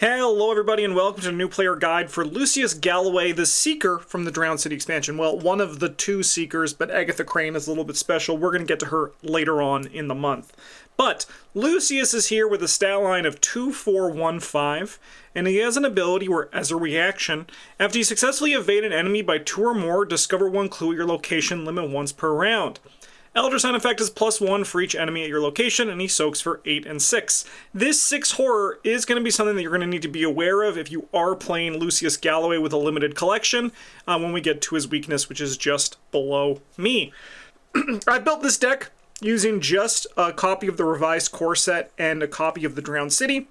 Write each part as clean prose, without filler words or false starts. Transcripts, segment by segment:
Hello everybody and welcome to a new player guide for Lucius Galloway, the Seeker from the Drowned City expansion. Well, one of the two Seekers, but Agatha Crane is a little bit special. We're going to get to her later on in the month. But Lucius is here with a stat line of 2415, and he has an ability where, as a reaction, after you successfully evade an enemy by 2 or more, discover one clue at your location, limit once per round. Elder Sign effect is +1 for each enemy at your location, and he soaks for 8 and 6. This 6 horror is going to be something that you're going to need to be aware of if you are playing Lucius Galloway with a limited collection when we get to his weakness, which is just below me. I built this deck using just a copy of the revised core set and a copy of the Drowned City.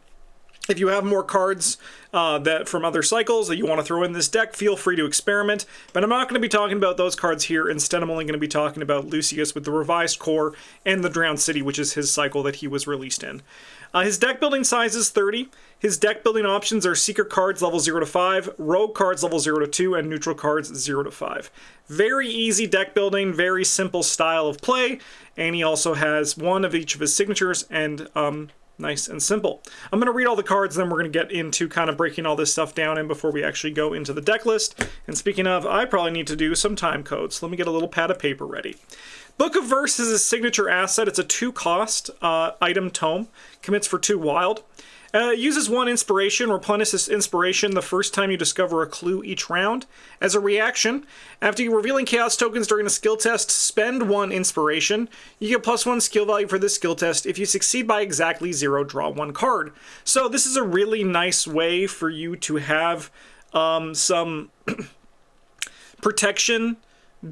If you have more cards that from other cycles that you want to throw in this deck, feel free to experiment. But I'm not going to be talking about those cards here. Instead, I'm only going to be talking about Lucius with the revised core and the Drowned City, which is his cycle that he was released in. His deck building size is 30. His deck building options are Seeker cards level 0 to 5, Rogue cards level 0 to 2, and Neutral cards 0 to 5. Very easy deck building, very simple style of play, and he also has one of each of his signatures and nice and simple. I'm going to read all the cards, then we're going to get into kind of breaking all this stuff down and before we actually go into the deck list. And speaking of, I probably need to do some time codes. Let me get a little pad of paper ready. Book of Verse is his signature asset. It's a 2-cost item tome. Commits for 2 wild. Uses 1 inspiration. Replenish this inspiration the first time you discover a clue each round. As a reaction, after you revealing chaos tokens during a skill test, spend 1 inspiration. You get +1 skill value for this skill test. If you succeed by exactly 0, draw 1 card. So this is a really nice way for you to have some protection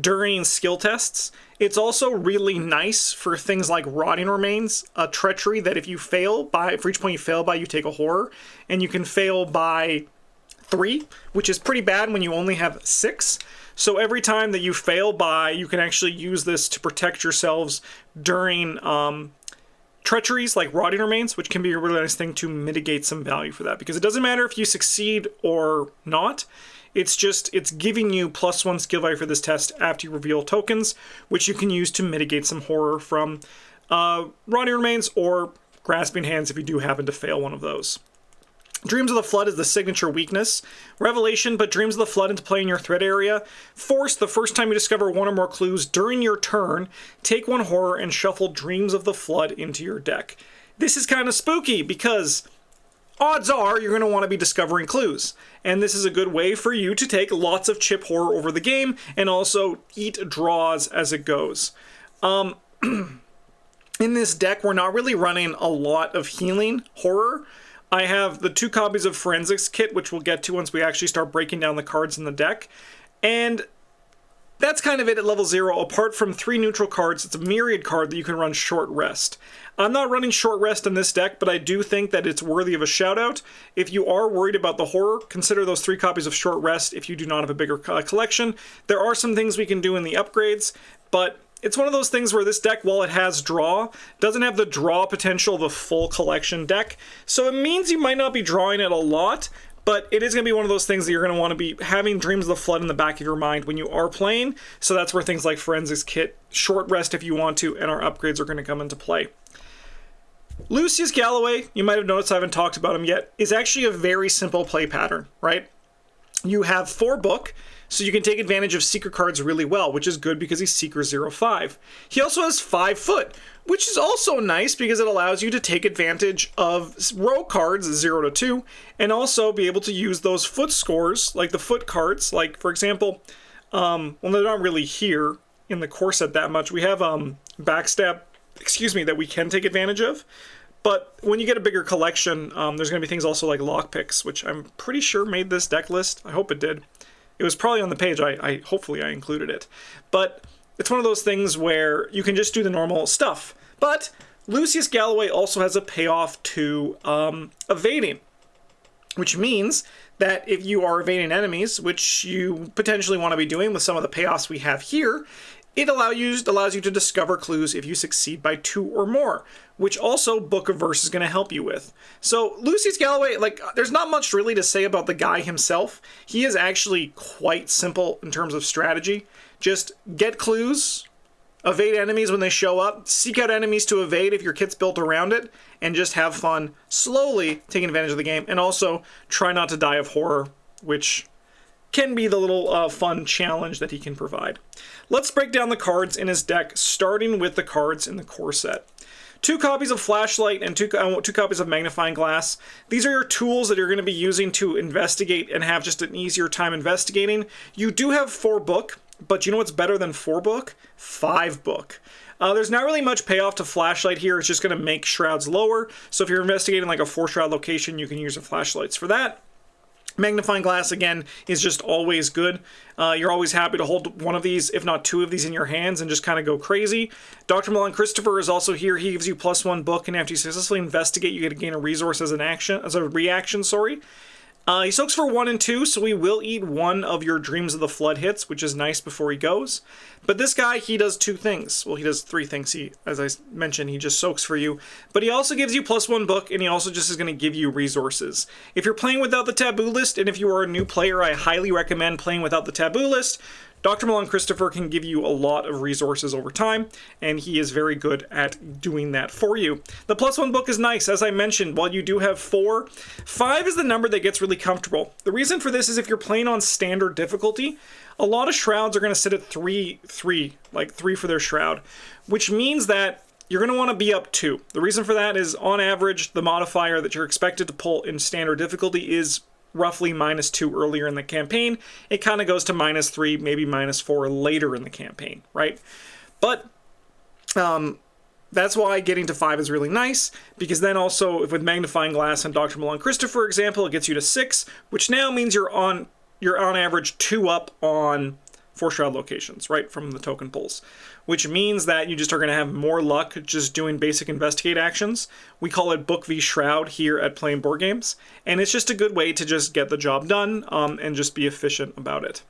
during skill tests. It's also really nice for things like Rotting Remains, a treachery that if you fail by, for each point you fail by, you take a horror, and you can fail by 3, which is pretty bad when you only have 6. So every time that you fail by, you can actually use this to protect yourselves during treacheries like Rotting Remains, which can be a really nice thing to mitigate some value for that, because it doesn't matter if you succeed or not. It's giving you +1 skill value for this test after you reveal tokens, which you can use to mitigate some horror from Rotting Remains or Grasping Hands if you do happen to fail one of those. Dreams of the Flood is the signature weakness. Revelation, put Dreams of the Flood into play in your threat area. Force, the first time you discover 1 or more clues during your turn, take 1 horror and shuffle Dreams of the Flood into your deck. This is kind of spooky because odds are you're going to want to be discovering clues. And this is a good way for you to take lots of chip horror over the game and also eat draws as it goes. In this deck, we're not really running a lot of healing horror. I have the 2 copies of Forensics Kit, which we'll get to once we actually start breaking down the cards in the deck. And that's kind of it at level 0. Apart from 3 neutral cards, it's a myriad card that you can run Short Rest. I'm not running Short Rest in this deck, but I do think that it's worthy of a shout out. If you are worried about the horror, consider those 3 copies of Short Rest if you do not have a bigger collection. There are some things we can do in the upgrades, but it's one of those things where this deck, while it has draw, doesn't have the draw potential of a full collection deck. So it means you might not be drawing it a lot, but it is going to be one of those things that you're going to want to be having Dreams of the Flood in the back of your mind when you are playing. So that's where things like Forensics Kit, Short Rest if you want to, and our upgrades are going to come into play. Lucius Galloway, you might have noticed I haven't talked about him yet, is actually a very simple play pattern, right? You have 4 book, so you can take advantage of Seeker cards really well, which is good because he's Seeker 0-5. He also has 5 foot, which is also nice because it allows you to take advantage of Rogue cards 0 to 2, and also be able to use those foot scores, like the foot cards, like for example, well they're not really here in the core set that much. We have Backstab, that we can take advantage of. But when you get a bigger collection, there's going to be things also like Lockpicks, which I'm pretty sure made this deck list. I hope it did. It was probably on the page. Hopefully I included it. But it's one of those things where you can just do the normal stuff. But Lucius Galloway also has a payoff to evading, which means that if you are evading enemies, which you potentially want to be doing with some of the payoffs we have here, it allows you to discover clues if you succeed by 2 or more, which also Book of Verse is going to help you with. So Lucius Galloway, there's not much really to say about the guy himself. He is actually quite simple in terms of strategy. Just get clues, evade enemies when they show up, seek out enemies to evade if your kit's built around it, and just have fun slowly taking advantage of the game. And also try not to die of horror, which can be the little fun challenge that he can provide. Let's break down the cards in his deck, starting with the cards in the core set. 2 copies of Flashlight and 2 copies of Magnifying Glass. These are your tools that you're going to be using to investigate and have just an easier time investigating. You do have 4 book, but you know what's better than 4 book? 5 book. There's not really much payoff to Flashlight here. It's just going to make shrouds lower. So if you're investigating like a 4 shroud location, you can use the flashlights for that. Magnifying Glass, again, is just always good. You're always happy to hold one of these, if not 2 of these in your hands and just kind of go crazy. Dr. Milan Christopher is also here. He gives you +1 book, and after you successfully investigate, you get to gain a resource as a reaction. He soaks for 1 and 2, so he will eat 1 of your Dreams of the Flood hits, which is nice before he goes. But this guy, he does 2 things. Well, he does 3 things. As I mentioned, he just soaks for you. But he also gives you +1 book, and he also just is going to give you resources. If you're playing without the taboo list, and if you are a new player, I highly recommend playing without the taboo list. Dr. Milan Christopher can give you a lot of resources over time, and he is very good at doing that for you. The +1 book is nice. As I mentioned, while you do have 4, 5 is the number that gets really comfortable. The reason for this is if you're playing on standard difficulty, a lot of shrouds are going to sit at 3, like 3 for their shroud, which means that you're going to want to be up 2. The reason for that is, on average, the modifier that you're expected to pull in standard difficulty is roughly -2 earlier in the campaign. It kind of goes to -3, maybe -4 later in the campaign, right? But that's why getting to 5 is really nice, because then also, if with Magnifying Glass and Dr. Milan Christopher, for example, it gets you to 6, which now means you're on average 2 up on 4 shroud locations, right, from the token pulls, which means that you just are going to have more luck just doing basic investigate actions. We call it Book v Shroud here at Playing Board Games, and it's just a good way to just get the job done and just be efficient about it.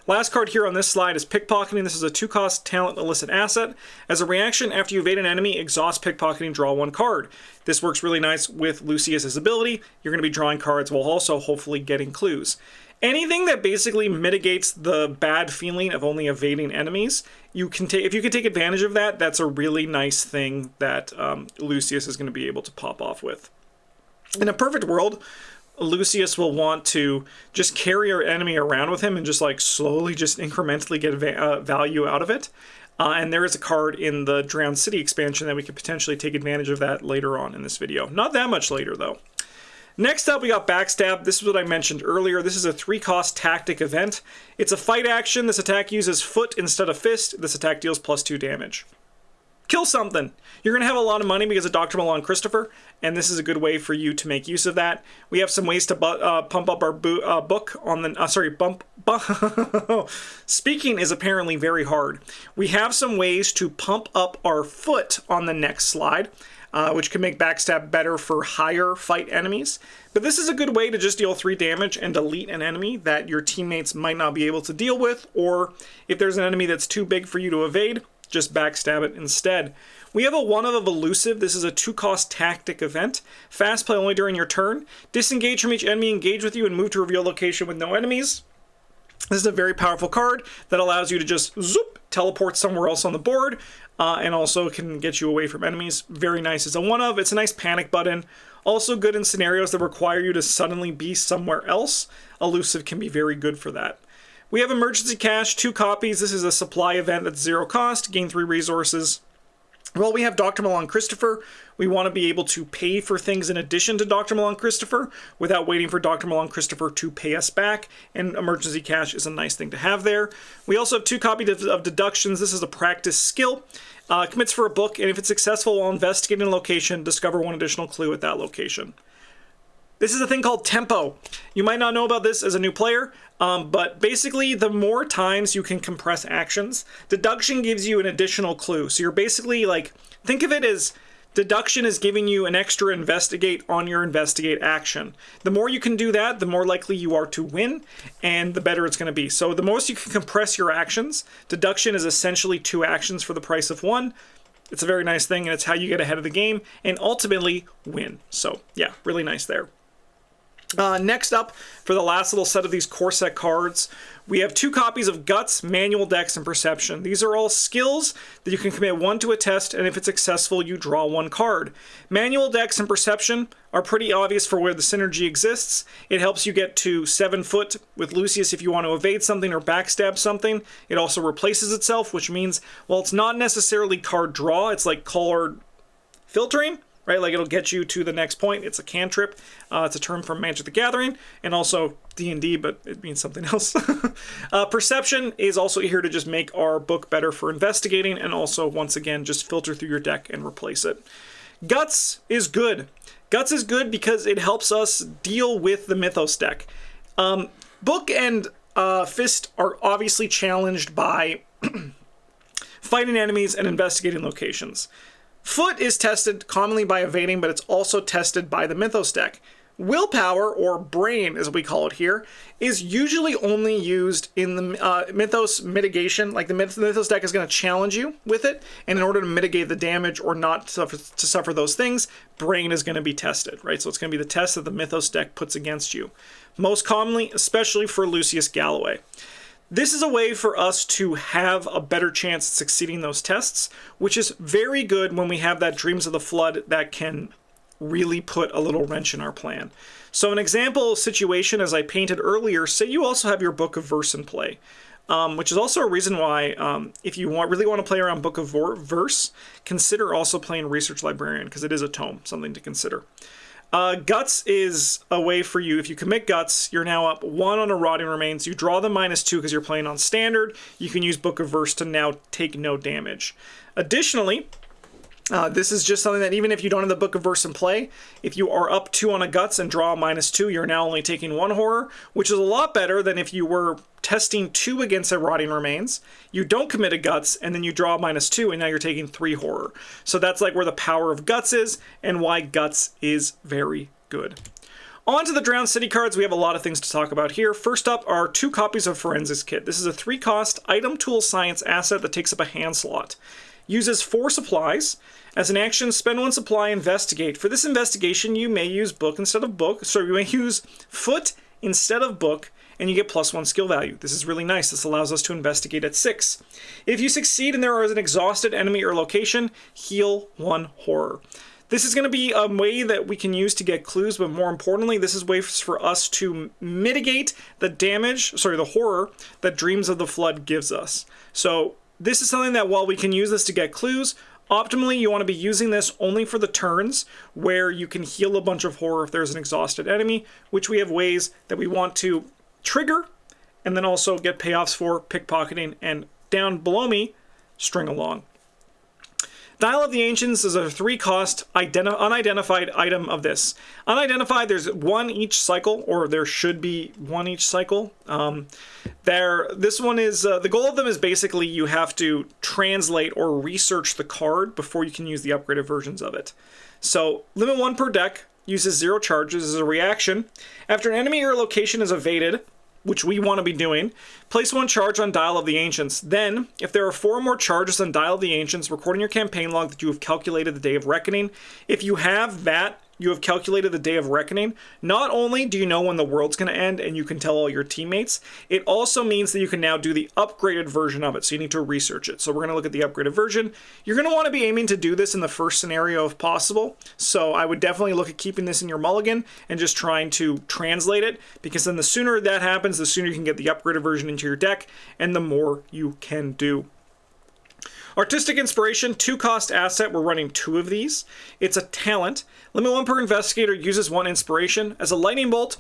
Last card here on this slide is Pickpocketing. This is a 2-cost talent illicit asset. As a reaction, after you evade an enemy, exhaust Pickpocketing, draw 1 card. This works really nice with Lucius's ability. You're going to be drawing cards while also hopefully getting clues. Anything that basically mitigates the bad feeling of only evading enemies, if you can take advantage of that, that's a really nice thing that Lucius is going to be able to pop off with. In a perfect world, Lucius will want to just carry our enemy around with him and just like slowly, just incrementally get value out of it. And there is a card in the Drowned City expansion that we could potentially take advantage of that later on in this video. Not that much later, though. Next up, we got Backstab. This is what I mentioned earlier. This is a 3-cost tactic event. It's a fight action. This attack uses foot instead of fist. This attack deals +2 damage. Kill something. You're going to have a lot of money because of Dr. Milan Christopher, and this is a good way for you to make use of that. We have some ways to pump up our book on the... Speaking is apparently very hard. We have some ways to pump up our foot on the next slide, which can make Backstab better for higher fight enemies. But this is a good way to just deal 3 damage and delete an enemy that your teammates might not be able to deal with, or if there's an enemy that's too big for you to evade, just backstab it instead. We have a 1 of Elusive. This is a 2-cost tactic event. Fast play only during your turn. Disengage from each enemy engaged with you and move to reveal location with no enemies. This is a very powerful card that allows you to just zoop, teleport somewhere else on the board, and also can get you away from enemies. Very nice. It's a 1 of. It's a nice panic button. Also good in scenarios that require you to suddenly be somewhere else. Elusive can be very good for that. We have Emergency Cash, 2 copies. This is a supply event that's 0 cost. Gain 3 resources. Well, we have Dr. Milan Christopher. We want to be able to pay for things in addition to Dr. Milan Christopher without waiting for Dr. Milan Christopher to pay us back, and Emergency Cash is a nice thing to have there. We also have 2 copies of Deductions. This is a practice skill. Commits for a book, and if it's successful while investigating a location, discover 1 additional clue at that location. This is a thing called Tempo. You might not know about this as a new player, but basically the more times you can compress actions, Deduction gives you an additional clue. So you're basically like, think of it as Deduction is giving you an extra investigate on your investigate action. The more you can do that, the more likely you are to win, and the better it's going to be. So the most you can compress your actions, Deduction is essentially 2 actions for the price of 1. It's a very nice thing, and it's how you get ahead of the game and ultimately win. So yeah, really nice there. Next up, for the last little set of these core set cards, we have 2 copies of Guts, Manual, Dex, and Perception. These are all skills that you can commit 1 to a test, and if it's successful, you draw 1 card. Manual, Dex, and Perception are pretty obvious for where the synergy exists. It helps you get to 7 foot with Lucius if you want to evade something or backstab something. It also replaces itself, which means, well, it's not necessarily card draw, it's like card filtering. Right, like it'll get you to the next point. It's a cantrip. It's a term from Magic the Gathering and also D&D, but it means something else. Perception is also here to just make our book better for investigating and also, once again, just filter through your deck and replace it. Guts is good. Guts is good because it helps us deal with the Mythos deck. Book and Fist are obviously challenged by fighting enemies and investigating locations. Foot is tested commonly by evading, but it's also tested by the Mythos deck. Willpower, or brain as we call it here, is usually only used in the Mythos mitigation. Like the Mythos deck is going to challenge you with it, and in order to mitigate the damage or not to suffer those things, brain is going to be tested, right? So it's going to be the test that the Mythos deck puts against you. Most commonly, especially for Lucius Galloway. This is a way for us to have a better chance at succeeding those tests, which is very good when we have that Dreams of the Flood that can really put a little wrench in our plan. So an example situation, as I painted earlier, say you also have your Book of Verse in play, which is also a reason why if you really want to play around Book of Verse, consider also playing Research Librarian, because it is a tome, something to consider. Guts is a way for you, if you commit Guts, you're now up 1 on a Rotting Remains. You draw the -2 because you're playing on Standard. You can use Book of Verse to now take no damage. Additionally, this is just something that even if you don't have the Book of Verse in play, if you are up 2 on a Guts and draw a -2, you're now only taking 1 horror, which is a lot better than if you were testing 2 against a Rotting Remains, you don't commit a Guts, and then you draw a -2, and now you're taking 3 horror. So that's like where the power of Guts is, and why Guts is very good. On to the Drowned City cards, we have a lot of things to talk about here. First up are 2 copies of Forensics Kit. This is a 3-cost item tool science asset that takes up a hand slot. Uses 4 supplies. As an action, spend 1 supply, investigate. For this investigation, you may use book instead of book. So you may use foot instead of book, and you get +1 skill value. This is really nice. This allows us to investigate at 6. If you succeed and there is an exhausted enemy or location, heal 1 horror. This is going to be a way that we can use to get clues, but more importantly, this is ways for us to mitigate the the horror that Dreams of the Flood gives us. So this is something that while we can use this to get clues, optimally you want to be using this only for the turns where you can heal a bunch of horror if there's an exhausted enemy, which we have ways that we want to trigger and then also get payoffs for pickpocketing, and down below me, String Along. Dial of the Ancients is a 3-cost unidentified item of this. Unidentified, there's 1 each cycle, or there should be 1 each cycle. This one is, the goal of them is basically you have to translate or research the card before you can use the upgraded versions of it. So, limit 1 per deck, uses 0 charges as a reaction. After an enemy or location is evaded, which we want to be doing, place 1 charge on Dial of the Ancients. Then, if there are 4 more charges on Dial of the Ancients, record in your campaign log that you have calculated the Day of Reckoning. If you have that, you have calculated the Day of Reckoning. Not only do you know when the world's going to end and you can tell all your teammates, it also means that you can now do the upgraded version of it, so you need to research it. So we're going to look at the upgraded version. You're going to want to be aiming to do this in the first scenario if possible, so I would definitely look at keeping this in your mulligan and just trying to translate it, because then the sooner that happens, the sooner you can get the upgraded version into your deck, and the more you can do. Artistic Inspiration, 2-cost asset. We're running 2 of these. It's a talent. Limit 1 per investigator, uses 1 inspiration. As a lightning bolt,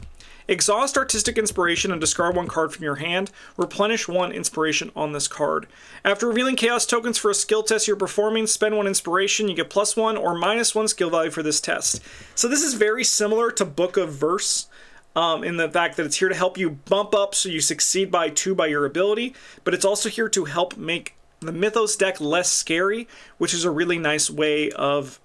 exhaust Artistic Inspiration and discard 1 card from your hand. Replenish 1 inspiration on this card. After revealing chaos tokens for a skill test you're performing, spend 1 inspiration. You get +1 or -1 skill value for this test. So this is very similar to Book of Verse, in the fact that it's here to help you bump up so you succeed by 2 by your ability, but it's also here to help make the Mythos deck less scary, which is a really nice way of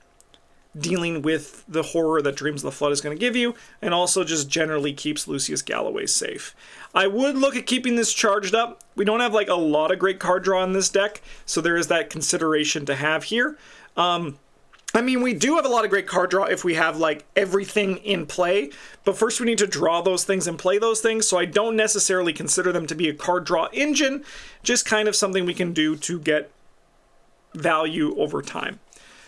dealing with the horror that Dreams of the Flood is going to give you, and also just generally keeps Lucius Galloway safe. I would look at keeping this charged up. We don't have like a lot of great card draw in this deck, so there is that consideration to have here. I mean, we do have a lot of great card draw if we have, like, everything in play, but first we need to draw those things and play those things, so I don't necessarily consider them to be a card draw engine, just kind of something we can do to get value over time.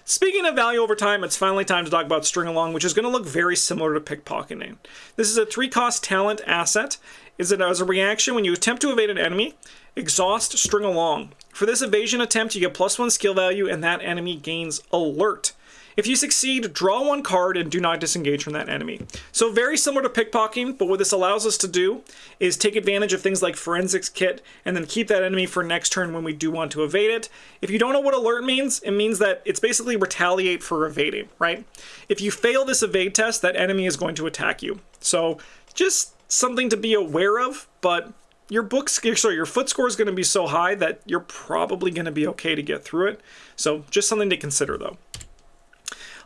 Speaking of value over time, it's finally time to talk about String Along, which is going to look very similar to Pickpocketing. This is a 3-cost talent asset. As a reaction, when you attempt to evade an enemy, exhaust String Along. For this evasion attempt, you get +1 skill value, and that enemy gains Alert. If you succeed, draw 1 card and do not disengage from that enemy. So very similar to Pickpocketing, but what this allows us to do is take advantage of things like Forensics Kit and then keep that enemy for next turn when we do want to evade it. If you don't know what Alert means, it means that it's basically retaliate for evading, right? If you fail this evade test, that enemy is going to attack you. So just something to be aware of, but your foot score is going to be so high that you're probably going to be okay to get through it. So just something to consider, though.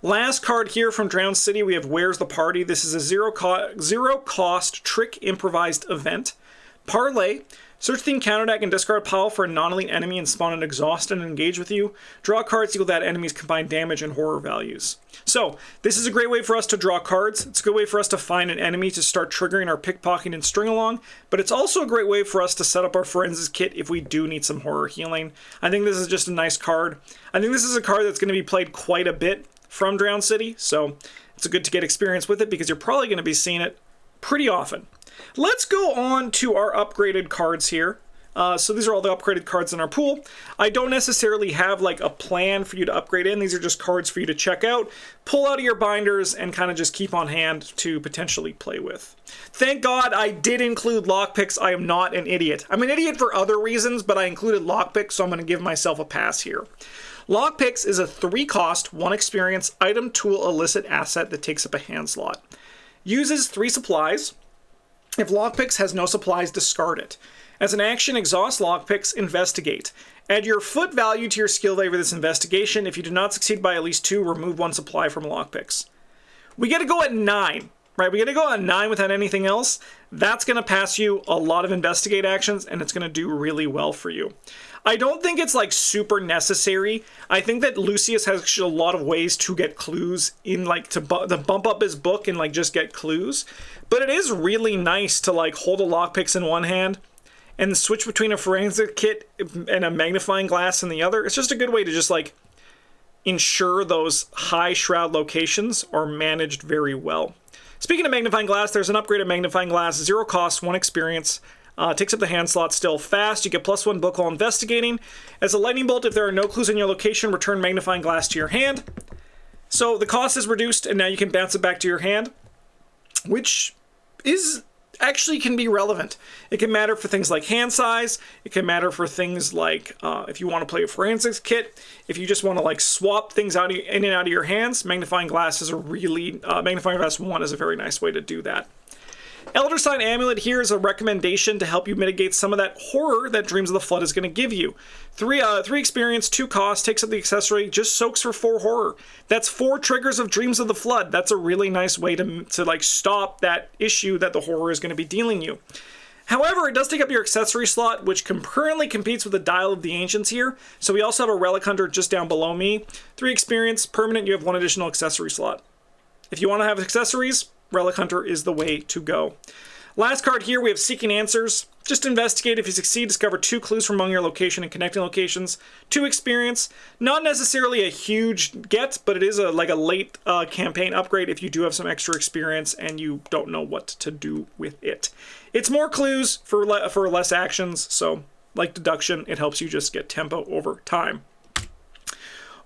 Last card here from Drowned City, we have Where's the Party? This is a zero cost trick improvised event. Parlay. Search the encounter deck and discard a pile for a non-elite enemy and spawn an exhaust and engage with you. Draw cards equal to that enemy's combined damage and horror values. So, this is a great way for us to draw cards. It's a good way for us to find an enemy to start triggering our Pickpocketing and String Along, but it's also a great way for us to set up our Forensics Kit if we do need some horror healing. I think this is just a nice card. I think this is a card that's going to be played quite a bit from Drowned City, so it's good to get experience with it because you're probably going to be seeing it pretty often. Let's go on to our upgraded cards here. So these are all the upgraded cards in our pool. I don't necessarily have like a plan for you to upgrade in. These are just cards for you to check out, pull out of your binders, and kind of just keep on hand to potentially play with. Thank God I did include lockpicks. I am not an idiot. I'm an idiot for other reasons, but I included lockpicks, so I'm going to give myself a pass here. Lockpicks is a 3-cost, 1 experience, item, tool, illicit asset that takes up a hand slot. Uses 3 supplies. If Lockpicks has no supplies, discard it. As an action, exhaust Lockpicks, investigate. Add your foot value to your skill value for this investigation. If you do not succeed by at least 2, remove 1 supply from Lockpicks. We get to go at 9, right? We get to go at 9 without anything else. That's going to pass you a lot of investigate actions, and it's going to do really well for you. I don't think it's like super necessary. I think that Lucius has a lot of ways to get clues in, like to bump up his book and like just get clues. But it is really nice to like hold a lockpicks in one hand and switch between a forensic kit and a magnifying glass in the other. It's just a good way to just like ensure those high shroud locations are managed very well. Speaking of magnifying glass, there's an upgraded magnifying glass, 0 cost, 1 experience. Takes up the hand slot still fast. You get +1 book while investigating. As a lightning bolt, if there are no clues in your location, return magnifying glass to your hand. So the cost is reduced, and now you can bounce it back to your hand, which is actually can be relevant. It can matter for things like hand size. It can matter for things like if you want to play a forensics kit. If you just want to like swap things out in and out of your hands, magnifying glass is a really magnifying glass 1 is a very nice way to do that. Elder Sign Amulet here is a recommendation to help you mitigate some of that horror that Dreams of the Flood is going to give you. 3 experience, 2 cost, takes up the accessory, just soaks for 4 horror. That's 4 triggers of Dreams of the Flood. That's a really nice way to like stop that issue that the horror is going to be dealing you. However, it does take up your accessory slot, which currently competes with the Dial of the Ancients here. So we also have a Relic Hunter just down below me. 3 experience, permanent, you have 1 additional accessory slot. If you want to have accessories, Relic Hunter is the way to go. Last card here, we have Seeking Answers. Just investigate. If you succeed, discover 2 clues from among your location and connecting locations. 2 experience. Not necessarily a huge get, but it is like a late campaign upgrade if you do have some extra experience and you don't know what to do with it. It's more clues for less actions, so like deduction, it helps you just get tempo over time.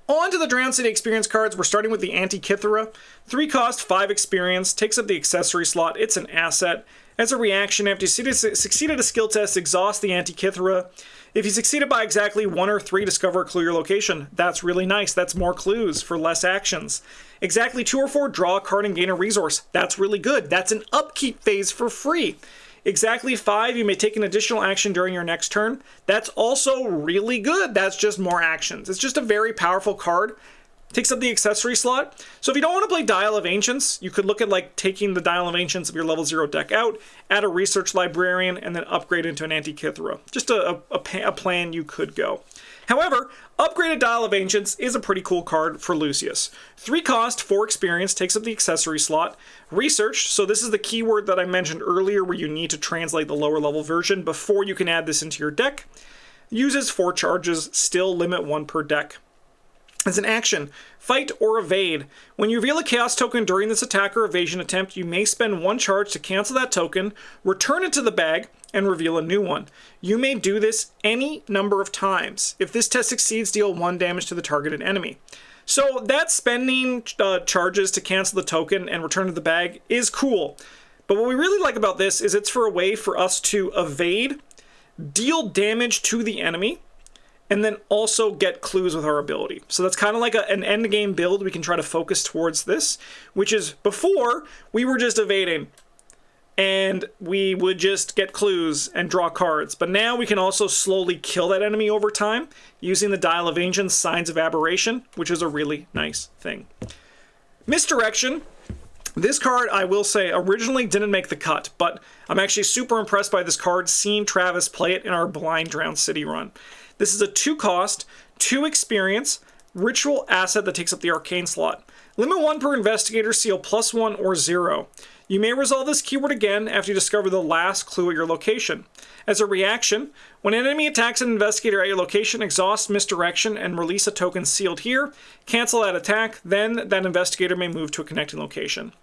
On to the Drowned City experience cards. We're starting with the Antikythera. 3 cost, 5 experience, takes up the accessory slot. It's an asset. As a reaction, after you succeeded a skill test, exhaust the Antikythera. If you succeeded by exactly 1 or 3, discover a clue your location. That's really nice. That's more clues for less actions. Exactly 2 or 4, draw a card and gain a resource. That's really good. That's an upkeep phase for free. Exactly 5, you may take an additional action during your next turn. That's also really good. That's just more actions. It's just a very powerful card. Takes up the accessory slot. So if you don't want to play Dial of Ancients, you could look at like taking the Dial of Ancients of your level 0 deck out, add a Research Librarian, and then upgrade into an Antikythera. Just a plan you could go. However, Upgraded Dial of Ancients is a pretty cool card for Lucius. 3 cost, 4 experience, takes up the accessory slot. Research, so this is the keyword that I mentioned earlier where you need to translate the lower level version before you can add this into your deck. Uses 4 charges, still limit 1 per deck. As an action, fight or evade. When you reveal a chaos token during this attack or evasion attempt, you may spend 1 charge to cancel that token, return it to the bag, and reveal a new one. You may do this any number of times. If this test succeeds, deal 1 damage to the targeted enemy. So that spending charges to cancel the token and return to the bag is cool. But what we really like about this is it's for a way for us to evade, deal damage to the enemy, and then also get clues with our ability. So that's kind of like an end game build. We can try to focus towards this, which is before we were just evading and we would just get clues and draw cards. But now we can also slowly kill that enemy over time using the Dial of Ancients, Signs of Aberration, which is a really nice thing. Misdirection. This card, I will say, originally didn't make the cut, but I'm actually super impressed by this card, seeing Travis play it in our Blind Drowned City run. This is a 2 cost, 2 experience, ritual asset that takes up the arcane slot. Limit 1 per investigator, seal +1 or 0. You may resolve this keyword again after you discover the last clue at your location. As a reaction, when an enemy attacks an investigator at your location, exhaust misdirection and release a token sealed here. Cancel that attack, then that investigator may move to a connecting location.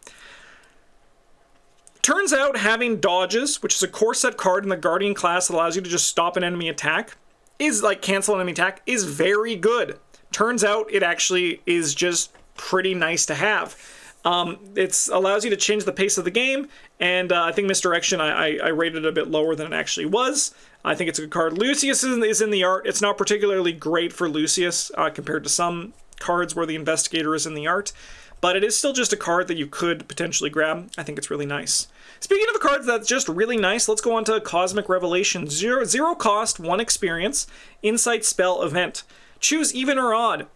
Turns out having dodges, which is a core set card in the Guardian class that allows you to just stop an enemy attack, cancel an enemy attack, is very good. Turns out it actually is just pretty nice to have. It allows you to change the pace of the game, and I think Misdirection I rated it a bit lower than it actually was. I think it's a good card. Lucius is in the art. It's not particularly great for Lucius compared to some cards where the Investigator is in the art, but it is still just a card that you could potentially grab. I think it's really nice. Speaking of a card that's just really nice, let's go on to Cosmic Revelation. 0 cost, 1 experience, Insight Spell Event. Choose even or odd.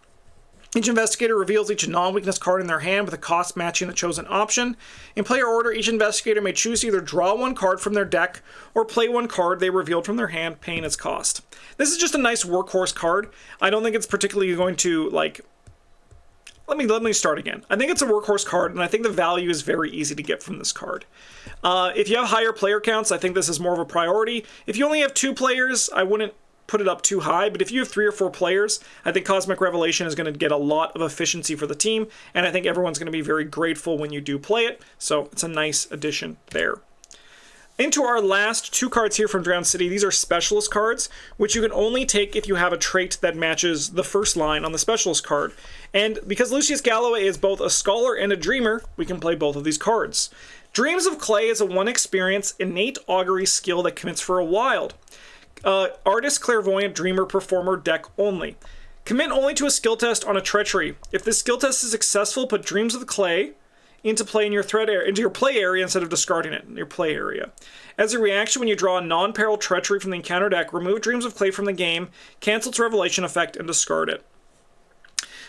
Each investigator reveals each non-weakness card in their hand with a cost matching the chosen option. In player order, each investigator may choose to either draw 1 card from their deck or play 1 card they revealed from their hand, paying its cost. This is just a nice workhorse card. I don't think it's particularly going to, like... Let me start again. I think it's a workhorse card, and I think the value is very easy to get from this card. If you have higher player counts, I think this is more of a priority. If you only have 2 players, I wouldn't put it up too high, but if you have 3 or 4 players, I think Cosmic Revelation is going to get a lot of efficiency for the team, and I think everyone's going to be very grateful when you do play it, so it's a nice addition there. Into our last 2 cards here from Drowned City. These are Specialist cards, which you can only take if you have a trait that matches the first line on the Specialist card. And because Lucius Galloway is both a Scholar and a Dreamer, we can play both of these cards. Dreams of Clay is a 1 experience, innate augury skill that commits for a wild. Artist, Clairvoyant, Dreamer, Performer, deck only. Commit only to a skill test on a Treachery. If this skill test is successful, put Dreams of the Clay into play in your into your play area instead of discarding it in your play area. As a reaction, when you draw a non-peril Treachery from the encounter deck, remove Dreams of Clay from the game, cancel its Revelation effect, and discard it.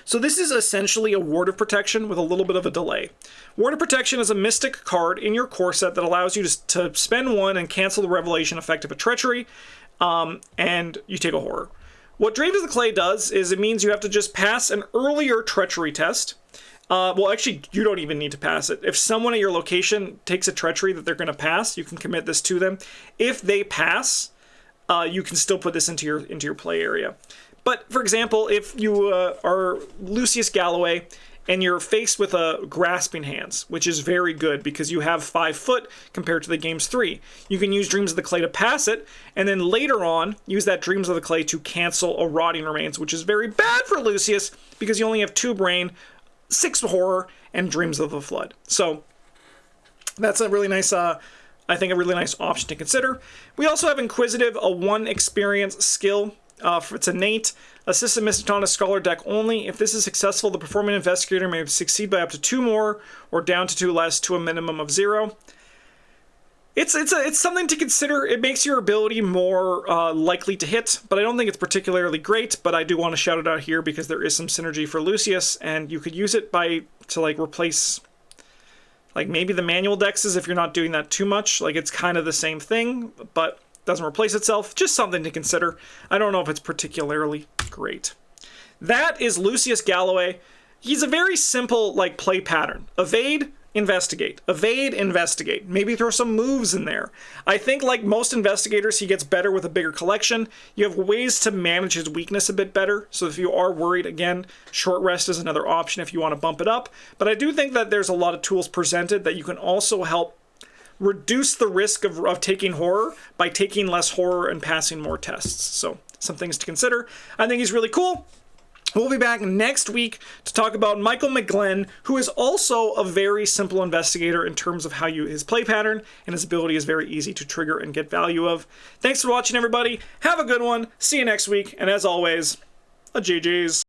So this is essentially a Ward of Protection with a little bit of a delay. Ward of Protection is a mystic card in your core set that allows you to spend 1 and cancel the Revelation effect of a Treachery, and you take a horror. What Dreams of the Clay does is it means you have to just pass an earlier Treachery test. Well, actually, you don't even need to pass it. If someone at your location takes a Treachery that they're going to pass, you can commit this to them. If they pass, you can still put this into your play area. But, for example, if you are Lucius Galloway and you're faced with a Grasping Hands, which is very good because you have 5 foot compared to the game's 3. You can use Dreams of the Clay to pass it, and then later on, use that Dreams of the Clay to cancel a Rotting Remains, which is very bad for Lucius because you only have 2 brain, 6 horror, and Dreams of the Flood. So that's a really nice, I think a really nice option to consider. We also have Inquisitive, a 1 experience skill. It's innate. Assistant Mystic on a Scholar deck only. If this is successful, the Performing Investigator may succeed by up to 2 more, or down to 2 less, to a minimum of 0. It's something to consider. It makes your ability more likely to hit, but I don't think it's particularly great. But I do want to shout it out here because there is some synergy for Lucius, and you could use it to replace maybe the manual dexes if you're not doing that too much. It's kind of the same thing, but doesn't replace itself. Just something to consider. I don't know if it's particularly great. That is Lucius Galloway. He's a very simple like play pattern. Evade, investigate. Evade, investigate. Maybe throw some moves in there. I think like most investigators, he gets better with a bigger collection. You have ways to manage his weakness a bit better. So if you are worried, again, short rest is another option if you want to bump it up. But I do think that there's a lot of tools presented that you can also help reduce the risk of taking horror by taking less horror and passing more tests. So some things to consider. I think he's really cool. We'll be back next week to talk about Michael McGlenn, who is also a very simple investigator in terms of how his play pattern and his ability is very easy to trigger and get value of. Thanks for watching, everybody. Have a good one. See you next week. And as always, a GG's.